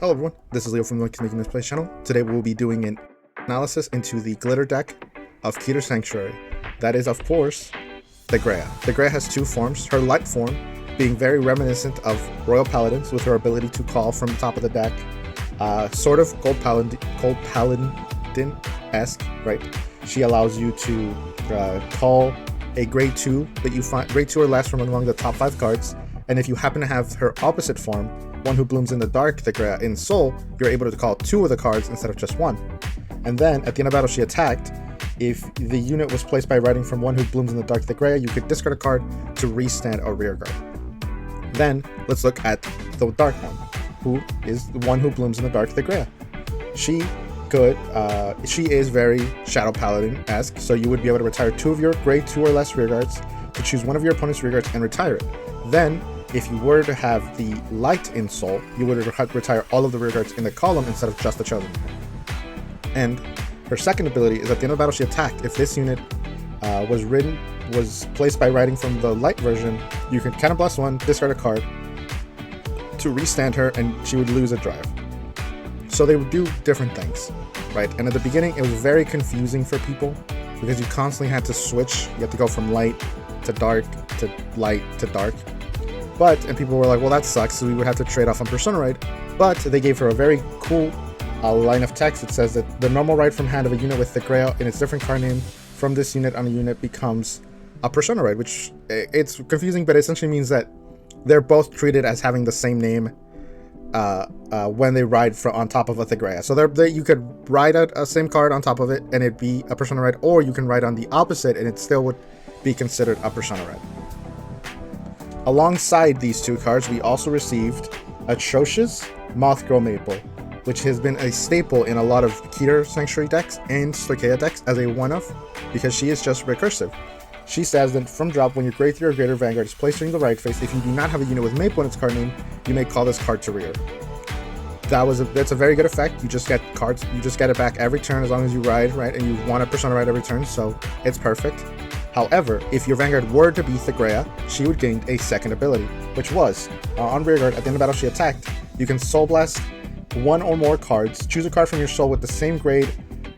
Hello everyone, this is Leo from the Making This Play channel. Today we will be doing an analysis into the glitter deck of Keter Sanctuary. That is, of course, Thegrea. Thegrea has two forms, her light form being very reminiscent of Royal Paladins with her ability to call from the top of the deck, sort of Gold Paladin-esque, right? She allows you to call a grade 2 that you find grade 2 or less from among the top 5 cards, and if you happen to have her opposite form, one who blooms in the dark, Thegrea in Soul, you're able to call 2 of the cards instead of just 1. And then, at the end of battle she attacked, if the unit was placed by writing from one who blooms in the dark Thegrea, you could discard a card to restand a rear guard. Then, let's look at the dark one, who is the one who blooms in the dark Thegrea. She is very Shadow Paladin-esque, so you would be able to retire 2 of your grade 2 or less rear guards, to choose one of your opponent's rear guards and retire it. Then, if you were to have the light in Soul, you would retire all of the rear guards in the column instead of just the chosen one. And her second ability is at the end of the battle she attacked. If this unit was placed by writing from the light version, you can counterblast 1, discard a card to restand her, and she would lose a drive. So they would do different things, right? And at the beginning, it was very confusing for people because you constantly had to switch. You had to go from light to dark to light to dark. And people were like, well, that sucks, so we would have to trade off on Persona Ride. But they gave her a very cool line of text that says that the normal ride from hand of a unit with Thegrea in its different card name from this unit on a unit becomes a Persona Ride, which it's confusing, but it essentially means that they're both treated as having the same name when they ride on top of a Thegrea. So you could ride a same card on top of it and it'd be a Persona Ride, or you can ride on the opposite and it still would be considered a Persona Ride. Alongside these two cards, we also received Atrocious Mothgirl Maple, which has been a staple in a lot of Keter Sanctuary decks and Thegrea decks as a one-off, because she is just recursive. She says that from drop, when your grade 3 or greater Vanguard is placed during the right phase, if you do not have a unit with Maple in its card name, you may call this card to rear. That's a very good effect. You just get cards, you just get it back every turn as long as you ride, right? And you want a Persona Ride every turn, so it's perfect. However, if your Vanguard were to be Thegrea, she would gain a second ability, which was, on rearguard, at the end of battle she attacked, you can Soul Blast 1 or more cards, choose a card from your Soul with the same grade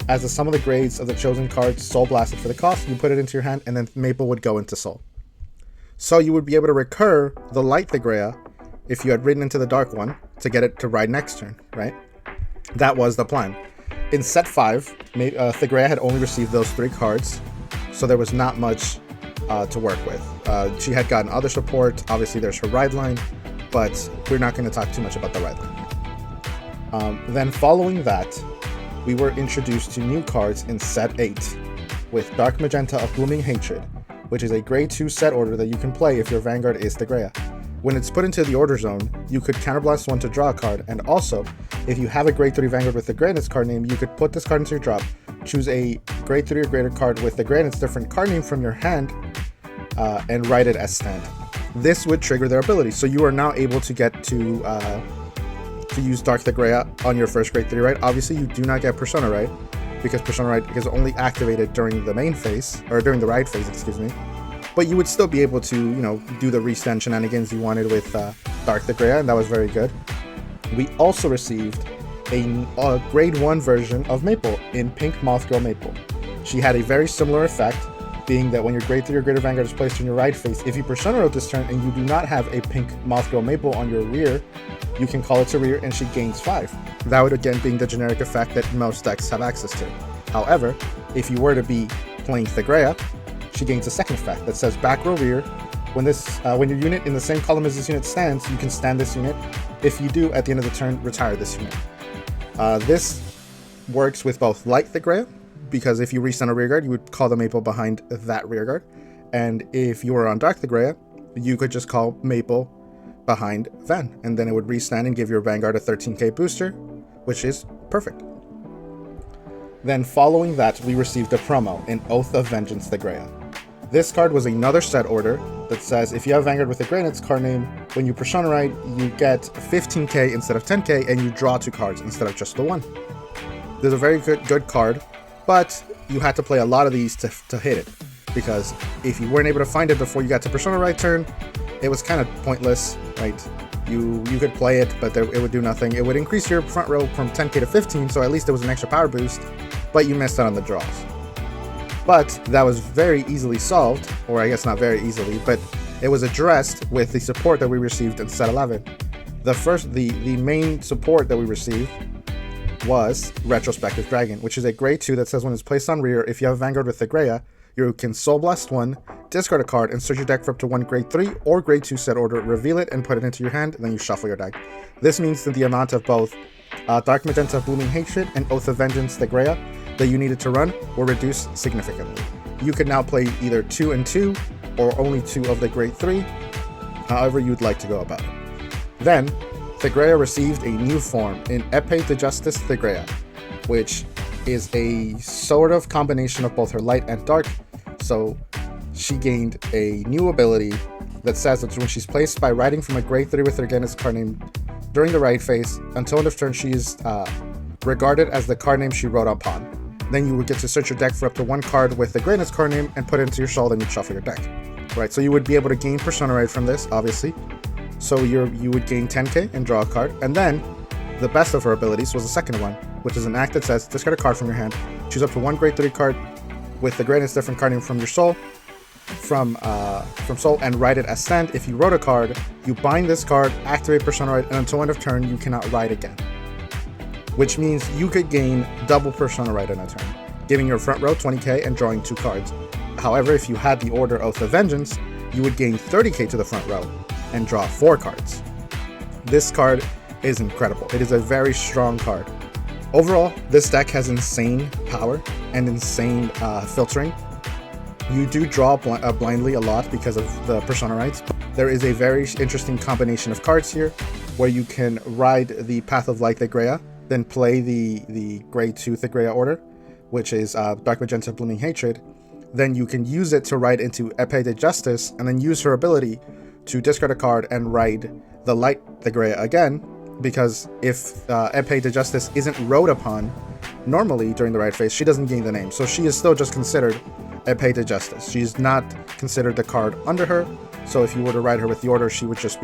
as the sum of the grades of the chosen cards Soul Blasted for the cost, you put it into your hand, and then Maple would go into Soul. So you would be able to recur the light Thegrea if you had ridden into the dark one to get it to ride next turn, right? That was the plan. In set 5, Thegrea had only received those 3 cards, so there was not much to work with. She had gotten other support. Obviously, there's her ride line, but we're not going to talk too much about the ride line. Then following that, we were introduced to new cards in set 8 with Dark Magenta of Blooming Hatred, which is a grade 2 set order that you can play if your Vanguard is Thegrea. When it's put into the order zone, you could counterblast 1 to draw a card, and also, if you have a grade 3 Vanguard with Thegrea in its card name, you could put this card into your drop, choose a grade 3 or greater card with Thegrea in its different card name from your hand, and write it as stand. This would trigger their ability, so you are now able to get to use Dark Thegrea on your first grade 3 ride. Obviously, you do not get Persona Ride, because Persona Ride is only activated during the main phase, or during the ride phase, excuse me. But you would still be able to, do the restand shenanigans you wanted with Dark Thegrea, and that was very good. We also received a grade 1 version of Maple in Pink Mothgirl Maple. She had a very similar effect, being that when your grade 3 or greater Vanguard is placed in your ride phase, if you Persona Road this turn and you do not have a Pink Mothgirl Maple on your rear, you can call it to rear and she gains 5. That would again being the generic effect that most decks have access to. However, if you were to be playing Thegrea, she gains a second effect that says back row rear. When your unit in the same column as this unit stands, you can stand this unit. If you do, at the end of the turn, retire this unit. This works with both light Thegrea, because if you restand a rearguard, you would call the Maple behind that rearguard. And if you were on Dark Thegrea, you could just call Maple behind Van, and then it would restand and give your Vanguard a 13k booster, which is perfect. Then following that, we received a promo in Oath of Vengeance Thegrea. This card was another set order that says if you have Vanguard with Thegrea in its card name, when you Persona Ride, you get 15k instead of 10k, and you draw 2 cards instead of just the 1. This is a very good card, but you had to play a lot of these to hit it, because if you weren't able to find it before you got to Persona Ride turn, it was kind of pointless, right? You could play it, but it would do nothing. It would increase your front row from 10k to 15, so at least it was an extra power boost, but you missed out on the draws. But that was very easily solved, or I guess not very easily, but it was addressed with the support that we received in set 11. The main support that we received was Retrospective Dragon, which is a grade 2 that says when it's placed on rear, if you have Vanguard with Thegrea, you can Soul Blast 1, discard a card, and search your deck for up to one grade 3 or grade 2 set order, reveal it, and put it into your hand, and then you shuffle your deck. This means that the amount of both Dark Magenta Blooming Hatred and Oath of Vengeance Thegrea that you needed to run will reduce significantly. You can now play either 2 and 2, or only 2 of the grade 3, however you'd like to go about it. Then, Thegrea received a new form in Epée de Justice Thegrea, which is a sort of combination of both her light and dark. So she gained a new ability that says that when she's placed by writing from a grade 3 with her Genus card name during the right phase, until end of turn she is regarded as the card name she wrote on pawn. Then you would get to search your deck for up to one card with the Greatness card name and put it into your soul, then you shuffle your deck. Right, so you would be able to gain Persona Ride from this, obviously. So you would gain 10k and draw a card, and then the best of her abilities was the second one, which is an act that says discard a card from your hand, choose up to one grade 3 card with the greatest different card name from your soul, from soul, and write it as send. If you wrote a card, you bind this card, activate Persona Ride, and until end of turn, you cannot write again. Which means you could gain double Persona Ride in a turn, giving your front row 20k and drawing 2 cards. However, if you had the order Oath of Vengeance, you would gain 30k to the front row and draw 4 cards. This card is incredible. It is a very strong card. Overall, this deck has insane power and insane filtering. You do draw blindly a lot because of the Persona Rides. There is a very interesting combination of cards here where you can ride the Path of Light Thegrea, then play the grade 2 Thegrea order, which is Dark Magenta Blooming Hatred. Then you can use it to ride into Epée de Justice, and then use her ability to discard a card and ride the Light Thegrea again, because if Epée de Justice isn't rode upon normally during the ride phase, she doesn't gain the name. So she is still just considered Epée de Justice. She's not considered the card under her. So if you were to ride her with the order, she would just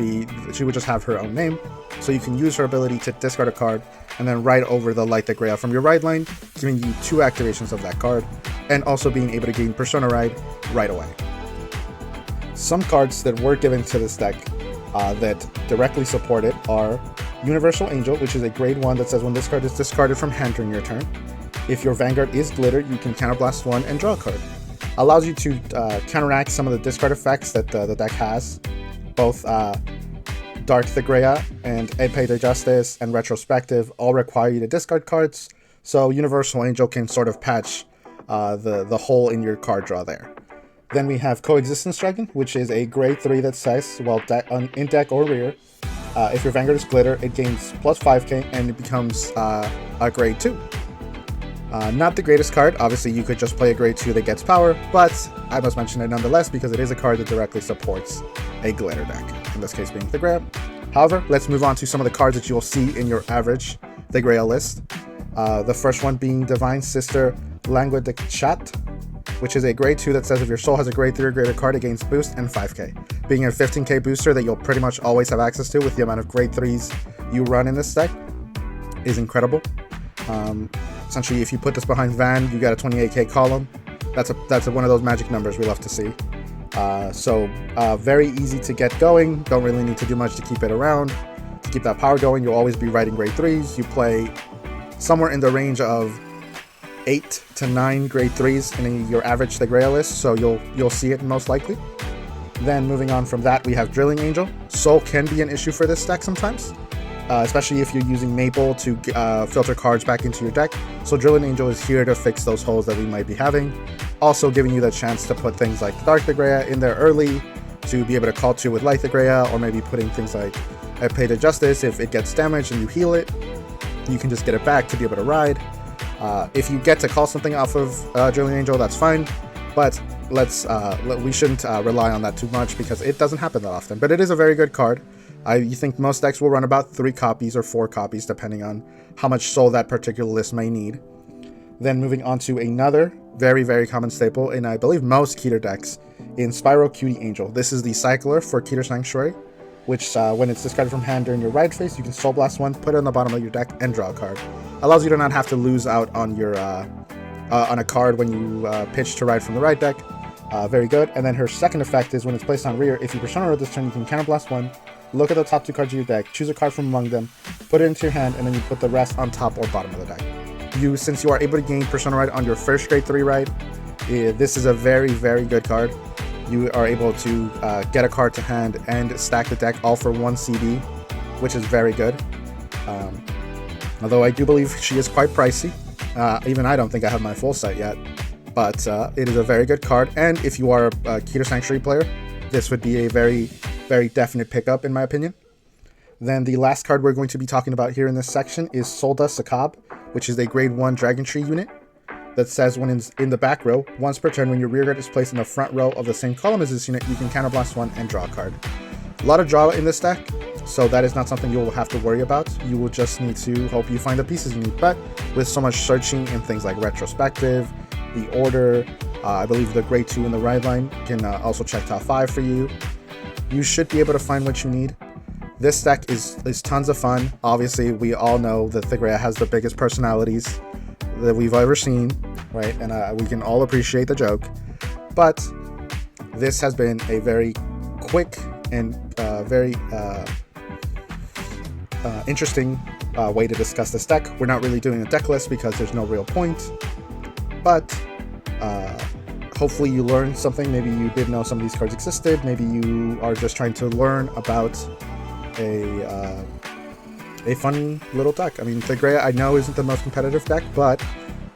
have her own name. So you can use her ability to discard a card and then ride over the Light Thegrea from your ride line, giving you 2 activations of that card, and also being able to gain Persona Ride right away. Some cards that were given to this deck that directly support it are Universal Angel, which is a grade 1 that says when this card is discarded from hand during your turn, if your Vanguard is glittered, you can counterblast 1 and draw a card. Allows you to counteract some of the discard effects that the deck has. Both Dark Thegrea and Epée de Justice and Retrospective all require you to discard cards, so Universal Angel can sort of patch the hole in your card draw there. Then we have Coexistence Dragon, which is a grade 3 that says, well, in deck or rear, if your Vanguard is glitter, it gains plus 5k and it becomes a grade 2. Not the greatest card. Obviously, you could just play a grade 2 that gets power, but I must mention it nonetheless because it is a card that directly supports a glitter deck, in this case being Thegrea. However, let's move on to some of the cards that you will see in your average Thegrea list. The first one being Divine Sister Langue de Chat, which is a grade 2 that says if your soul has a grade 3 or greater card, it gains boost and 5k. Being a 15k booster that you'll pretty much always have access to with the amount of grade 3s you run in this deck is incredible. Essentially, if you put this behind Van, you got a 28k column. That's one of those magic numbers we love to see. Very easy to get going. Don't really need to do much to keep it around. To keep that power going, you'll always be riding grade 3s. You play somewhere in the range of 8 to 9 grade 3s in your average Thegrea list, so you'll see it most likely. Then moving on from that, we have Drilling Angel. Soul can be an issue for this deck sometimes, especially if you're using Maple to filter cards back into your deck. So Drilling Angel is here to fix those holes that we might be having. Also giving you the chance to put things like Dark Thegrea in there early to be able to call 2 with Light Thegrea, or maybe putting things like Epée de Justice. If it gets damaged and you heal it, you can just get it back to be able to ride. If you get to call something off of Drilling Angel, that's fine, but we shouldn't rely on that too much because it doesn't happen that often. But it is a very good card. You think most decks will run about 3 copies or 4 copies, depending on how much soul that particular list may need. Then moving on to another very, very common staple in, I believe, most Keter decks, in Spyro Cutie Angel. This is the cycler for Keter Sanctuary, which when it's discarded from hand during your ride phase, you can Soul Blast one, put it on the bottom of your deck, and draw a card. Allows you to not have to lose out on your on a card when you pitch to ride from the ride deck. Very good. And then her second effect is when it's placed on rear, if you Persona Road this turn, you can Counterblast one, look at the top 2 cards of your deck, choose a card from among them, put it into your hand, and then you put the rest on top or bottom of the deck. Since you are able to gain Persona Ride on your first grade 3 ride, this is a very, very good card. You are able to get a card to hand and stack the deck all for 1 CD, which is very good. Although I do believe she is quite pricey. Even I don't think I have my full set yet. But it is a very good card, and if you are a Keter Sanctuary player, this would be a very, very definite pickup in my opinion. Then the last card we're going to be talking about here in this section is Solda Sakab, which is a grade 1 Dragon Tree unit that says when it's in the back row, once per turn when your rearguard is placed in the front row of the same column as this unit, you can Counterblast one and draw a card. A lot of draw in this deck, so that is not something you will have to worry about. You will just need to hope you find the pieces you need, but with so much searching and things like Retrospective, the Order, I believe the grade 2 in the ride line can also check top 5 for you. You should be able to find what you need. This deck is tons of fun. Obviously, we all know that Thegrea has the biggest personalities that we've ever seen, right? And we can all appreciate the joke. But this has been a very quick and very interesting way to discuss this deck. We're not really doing a deck list because there's no real point. But hopefully you learned something. Maybe you didn't know some of these cards existed. Maybe you are just trying to learn about a fun little deck. I mean, Thegrea I know isn't the most competitive deck, but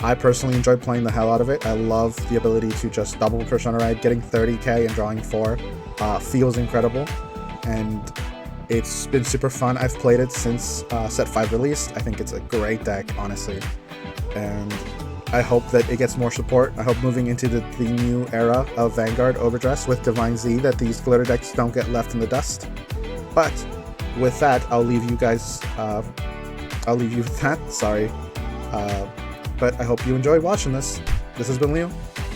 I personally enjoy playing the hell out of it. I love the ability to just double Persona Ride, getting 30k and drawing 4 feels incredible, and it's been super fun. I've played it since set 5 released. I think it's a great deck, honestly, and I hope that it gets more support. I hope moving into the new era of Vanguard Overdress with Divine Z that these glitter decks don't get left in the dust. But with that, I'll leave you guys, I'll leave you with that, sorry. But I hope you enjoyed watching this. This has been Leo.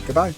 Goodbye.